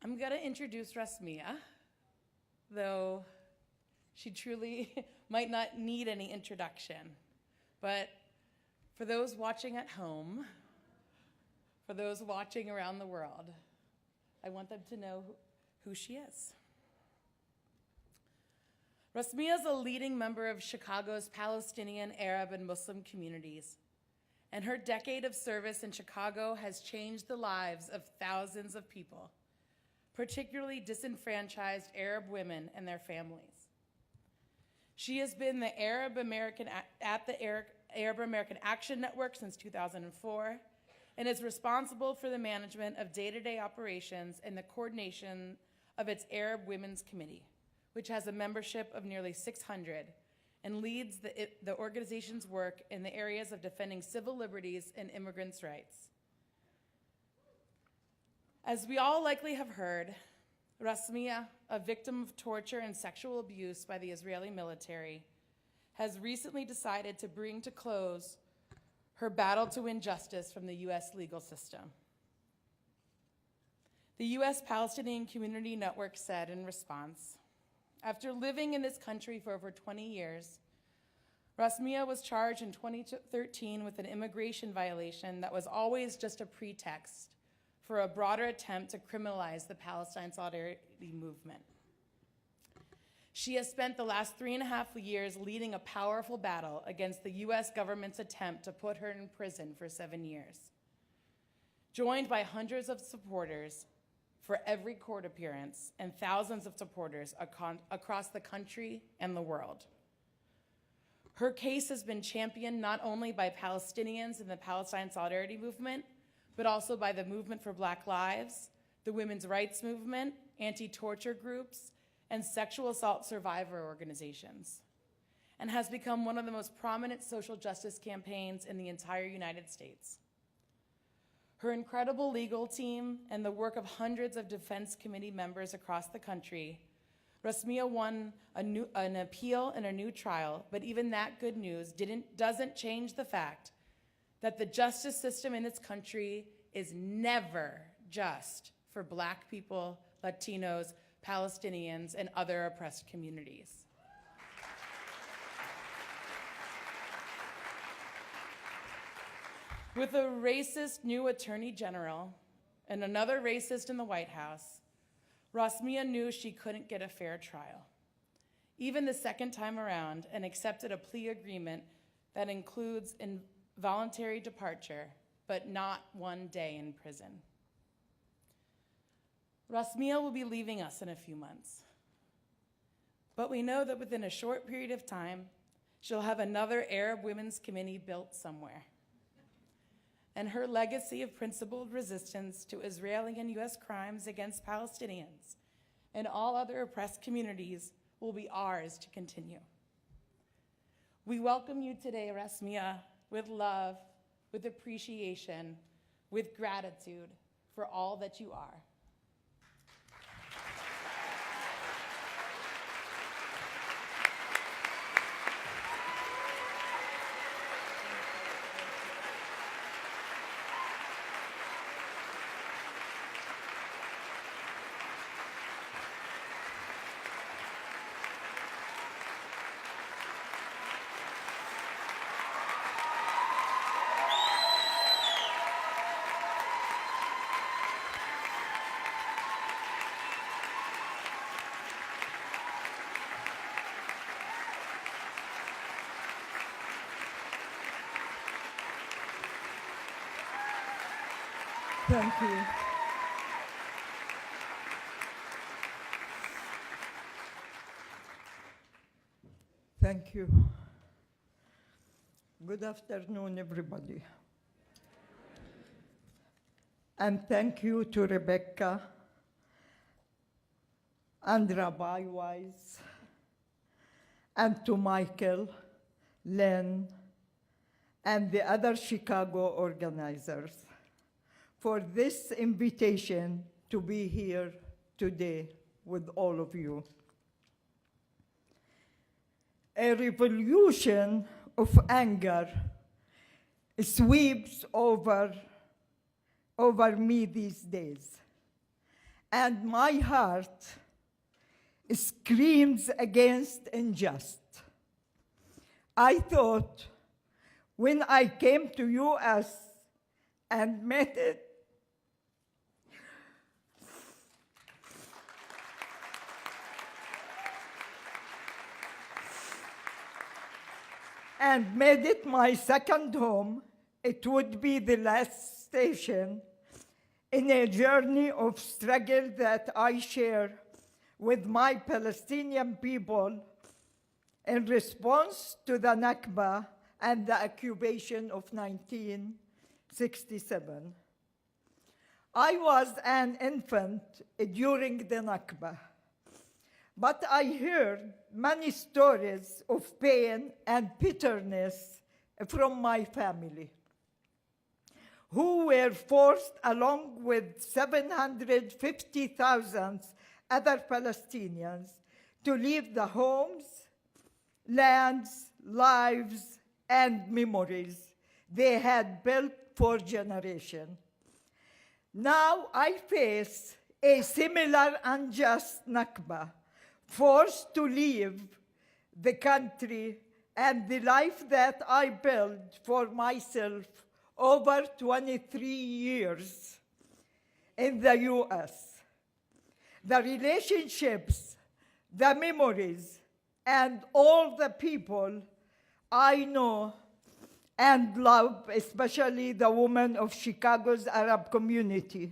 I'm going to introduce Rasmea, though she truly might not need any introduction. But for those watching at home, for those watching around the world, I want them to know who she is. Rasmea is a leading member of Chicago's Palestinian, Arab, and Muslim communities, and her decade of service in Chicago has changed the lives of thousands of people, particularly disenfranchised Arab women and their families. She has been at the Arab American Action Network since 2004 and is responsible for the management of day-to-day operations and the coordination of its Arab Women's Committee, which has a membership of nearly 600 and leads the organization's work in the areas of defending civil liberties and immigrants' rights. As we all likely have heard, Rasmea, a victim of torture and sexual abuse by the Israeli military, has recently decided to bring to close her battle to win justice from the U.S. legal system. The U.S. Palestinian Community Network said in response, after living in this country for over 20 years, Rasmea was charged in 2013 with an immigration violation that was always just a pretext for a broader attempt to criminalize the Palestine Solidarity Movement. She has spent the last 3.5 years leading a powerful battle against the US government's attempt to put her in prison for 7 years. Joined by hundreds of supporters for every court appearance and thousands of supporters across the country and the world. Her case has been championed not only by Palestinians in the Palestine Solidarity Movement, but also by the Movement for Black Lives, the Women's Rights Movement, anti-torture groups, and sexual assault survivor organizations, and has become one of the most prominent social justice campaigns in the entire United States. Her incredible legal team and the work of hundreds of defense committee members across the country, Rasmea won an appeal and a new trial, but even that good news doesn't change the fact that the justice system in this country is never just for Black people, Latinos, Palestinians, and other oppressed communities. With a racist new attorney general and another racist in the White House, Rasmea knew she couldn't get a fair trial, even the second time around, and accepted a plea agreement that includes involuntary departure, but not 1 day in prison. Rasmea will be leaving us in a few months, but we know that within a short period of time, she'll have another Arab Women's Committee built somewhere. And her legacy of principled resistance to Israeli and US crimes against Palestinians and all other oppressed communities will be ours to continue. We welcome you today, Rasmea, with love, with appreciation, with gratitude for all that you are. Thank you. Thank you. Good afternoon, everybody. And thank you to Rebecca and Rabbi Wise, and to Michael, Len, and the other Chicago organizers for this invitation to be here today with all of you. A revolution of anger sweeps over me these days, and my heart screams against injustice. I thought when I came to US and met it, and made it my second home, it would be the last station in a journey of struggle that I share with my Palestinian people in response to the Nakba and the occupation of 1967. I was an infant during the Nakba, but I heard many stories of pain and bitterness from my family, who were forced, along with 750,000 other Palestinians, to leave the homes, lands, lives, and memories they had built for generations. Now I face a similar unjust Nakba, forced to leave the country and the life that I built for myself over 23 years in the US. The relationships, the memories, and all the people I know and love, especially the women of Chicago's Arab community.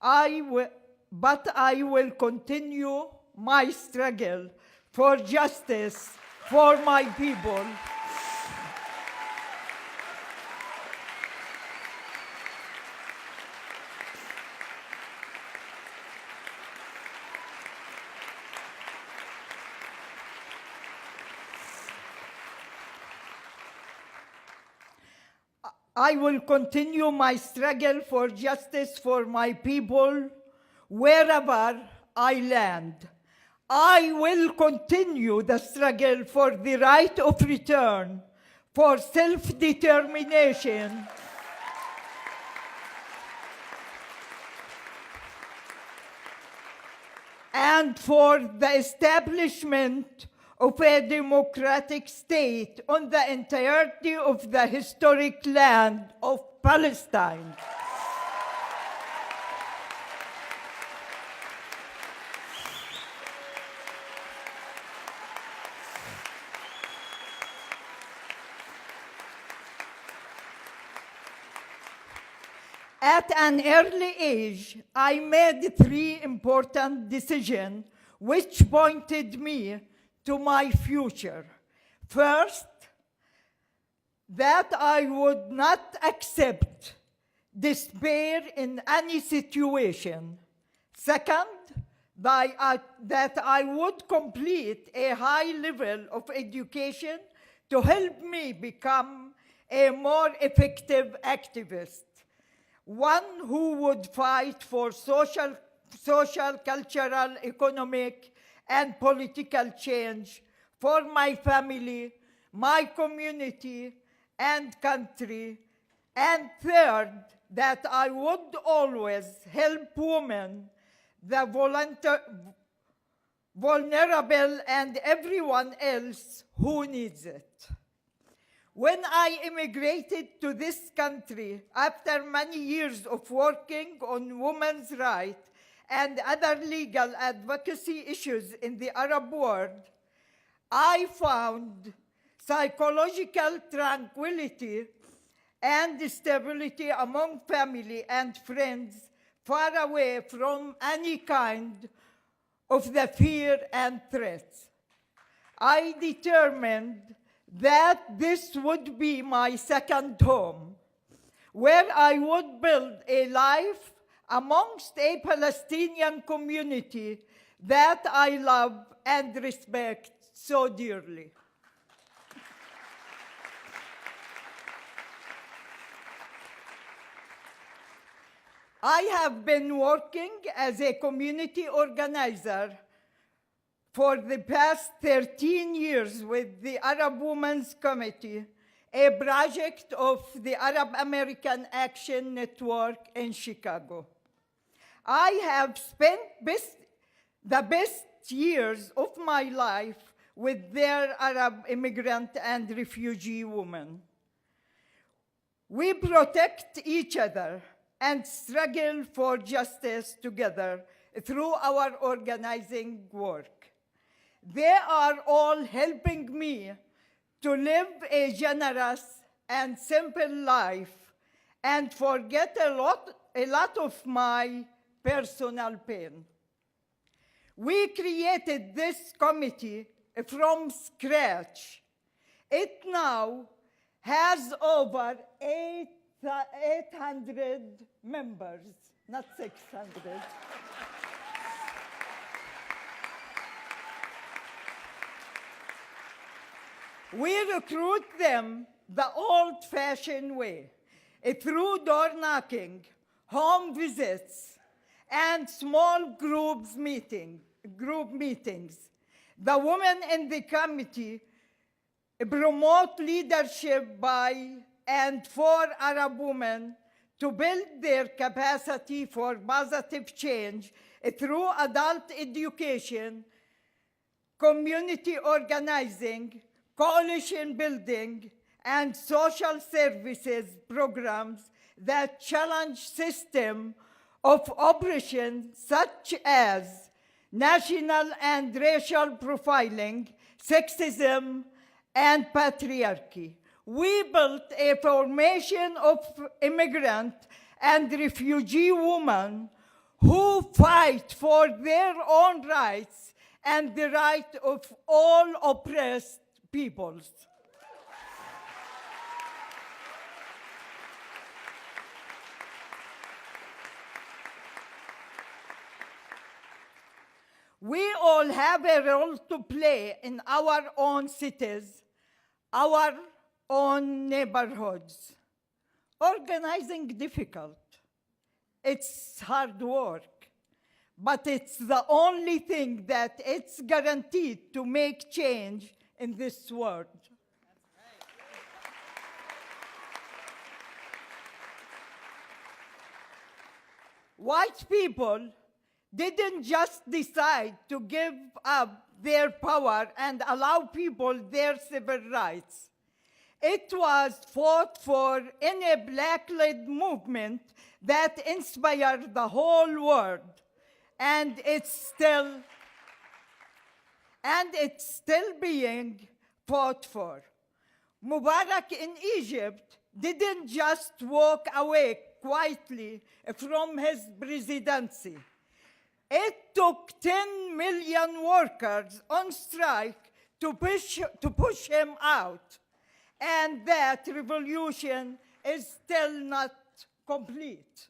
But I will continue my struggle for justice for my people. I will continue my struggle for justice for my people wherever I land. I will continue the struggle for the right of return, for self-determination, and for the establishment of a democratic state on the entirety of the historic land of Palestine. At an early age, I made 3 important decisions which pointed me to my future. First, that I would not accept despair in any situation. Second, that I would complete a high level of education to help me become a more effective activist, one who would fight for social, cultural, economic, and political change for my family, my community, and country. And third, that I would always help women, the vulnerable, and everyone else who needs it. When I immigrated to this country, after many years of working on women's rights and other legal advocacy issues in the Arab world, I found psychological tranquility and stability among family and friends, far away from any kind of the fear and threats. I determined that this would be my second home, where I would build a life amongst a Palestinian community that I love and respect so dearly. I have been working as a community organizer for the past 13 years with the Arab Women's Committee, a project of the Arab American Action Network in Chicago. I have spent the best years of my life with their Arab immigrant and refugee women. We protect each other and struggle for justice together through our organizing work. They are all helping me to live a generous and simple life and forget a lot of my personal pain. We created this committee from scratch. It now has over 800 members, not 600. We recruit them the old-fashioned way, through door knocking, home visits, and small group meetings. The women in the committee promote leadership by and for Arab women to build their capacity for positive change through adult education, community organizing, coalition building, and social services programs that challenge system of oppression such as national and racial profiling, sexism, and patriarchy. We built a formation of immigrant and refugee women who fight for their own rights and the right of all oppressed peoples. We all have a role to play in our own cities, our own neighborhoods. Organizing difficult. It's hard work, but it's the only thing that it's guaranteed to make change in this world. White people didn't just decide to give up their power and allow people their civil rights. It was fought for in a Black-led movement that inspired the whole world, and it's still being fought for. Mubarak in Egypt didn't just walk away quietly from his presidency. It took 10 million workers on strike to push him out. And that revolution is still not complete.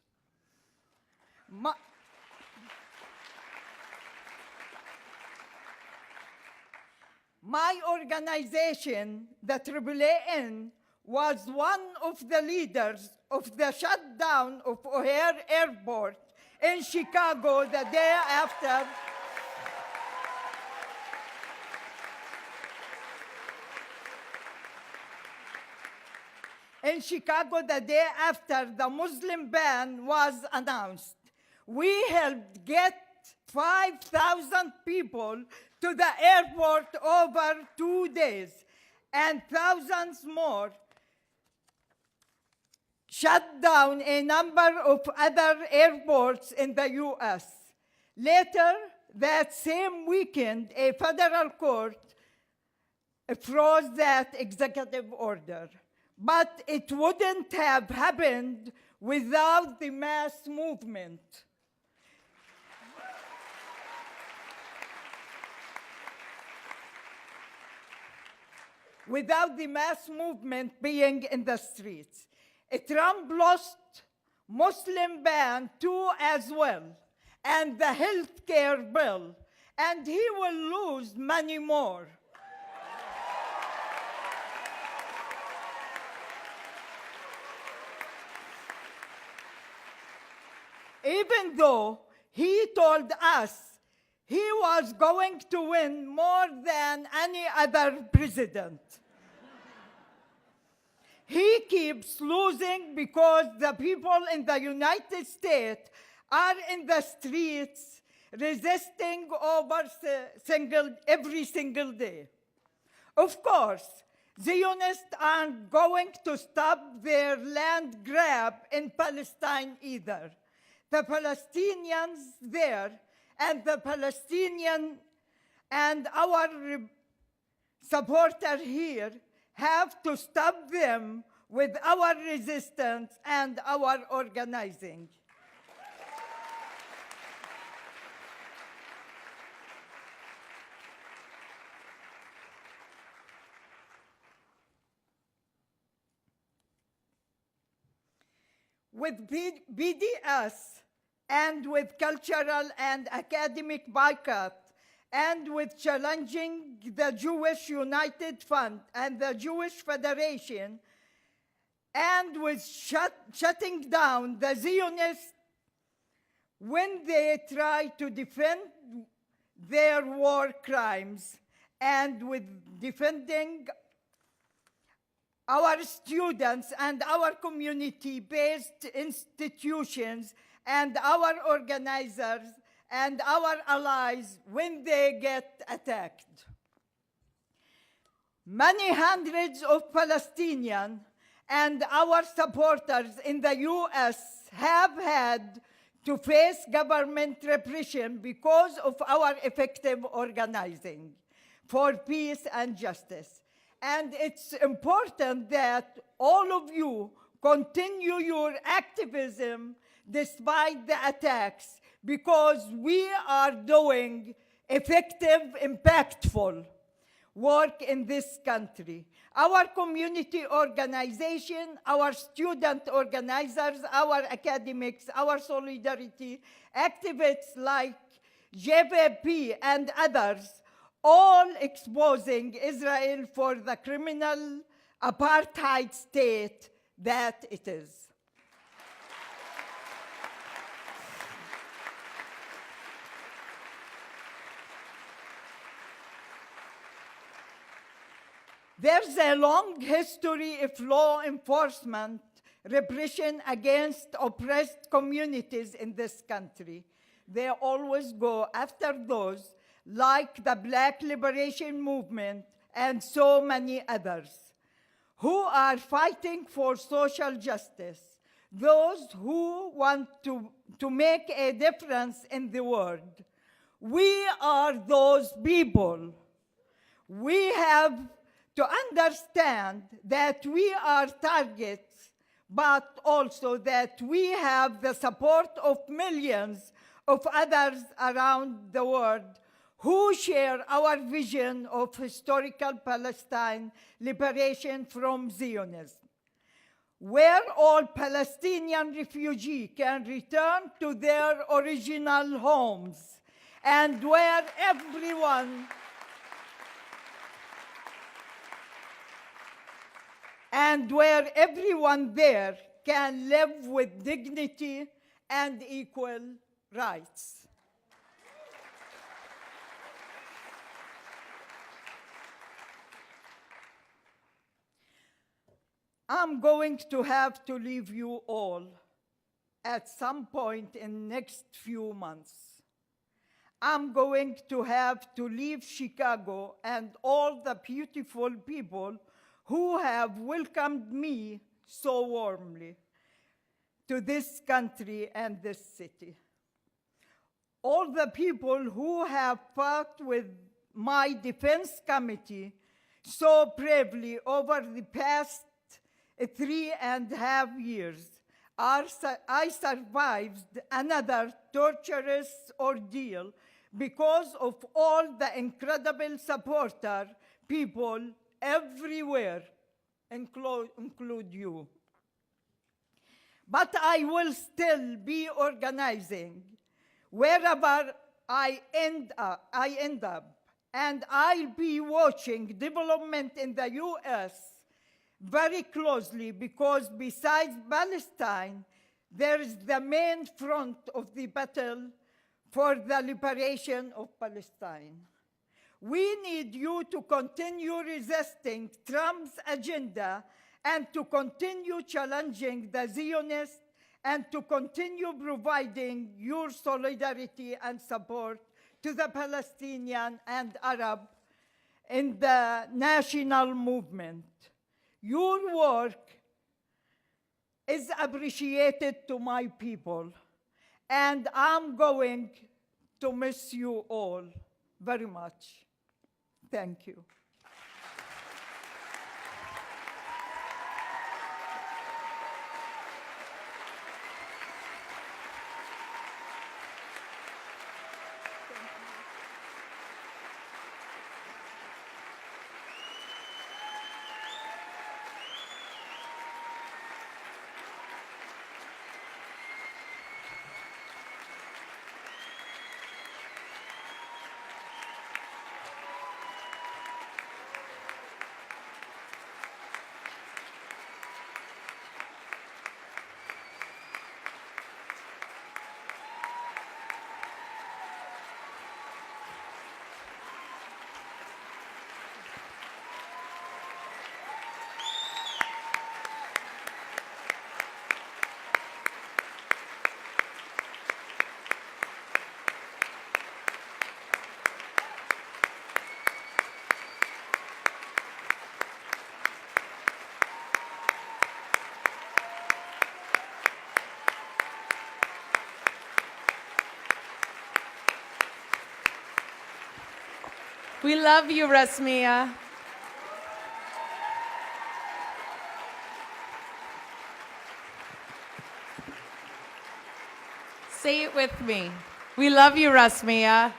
My organization, the AAAN, was one of the leaders of the shutdown of O'Hare Airport in Chicago the day after. In Chicago the day after the Muslim ban was announced. We helped get 5,000 people to the airport over 2 days, and thousands more shut down a number of other airports in the US. Later, that same weekend, a federal court froze that executive order. But it wouldn't have happened without the mass movement. Without the mass movement being in the streets. Trump lost Muslim ban too as well, and the health care bill, and he will lose many more. Even though he told us he was going to win more than any other president. He keeps losing because the people in the United States are in the streets resisting every single day. Of course, Zionists aren't going to stop their land grab in Palestine either. The Palestinians there and the Palestinian and our supporters here have to stop them with our resistance and our organizing. With BDS and with cultural and academic boycott and with challenging the Jewish United Front and the Jewish Federation and with shutting down the Zionists when they try to defend their war crimes and with defending our students and our community-based institutions and our organizers and our allies when they get attacked. Many hundreds of Palestinians and our supporters in the US have had to face government repression because of our effective organizing for peace and justice. And it's important that all of you continue your activism despite the attacks, because we are doing effective, impactful work in this country. Our community organization, our student organizers, our academics, our solidarity activists like JVP and others, all exposing Israel for the criminal apartheid state that it is. There's a long history of law enforcement repression against oppressed communities in this country. They always go after those like the Black Liberation Movement and so many others, who are fighting for social justice, those who want to make a difference in the world. We are those people. We have to understand that we are targets, but also that we have the support of millions of others around the world who share our vision of historical Palestine liberation from Zionism, where all Palestinian refugees can return to their original homes, and where everyone there can live with dignity and equal rights. I'm going to have to leave you all at some point in the next few months. I'm going to have to leave Chicago and all the beautiful people who have welcomed me so warmly to this country and this city. All the people who have fought with my defense committee so bravely over the past 3.5 years. I survived another torturous ordeal because of all the incredible supporter people everywhere, include you. But I will still be organizing wherever I end up, and I'll be watching development in the US very closely, because besides Palestine, there is the main front of the battle for the liberation of Palestine. We need you to continue resisting Trump's agenda and to continue challenging the Zionists and to continue providing your solidarity and support to the Palestinian and Arab in the national movement. Your work is appreciated to my people, and I'm going to miss you all very much. Thank you. We love you, Rasmea. Say it with me. We love you, Rasmea.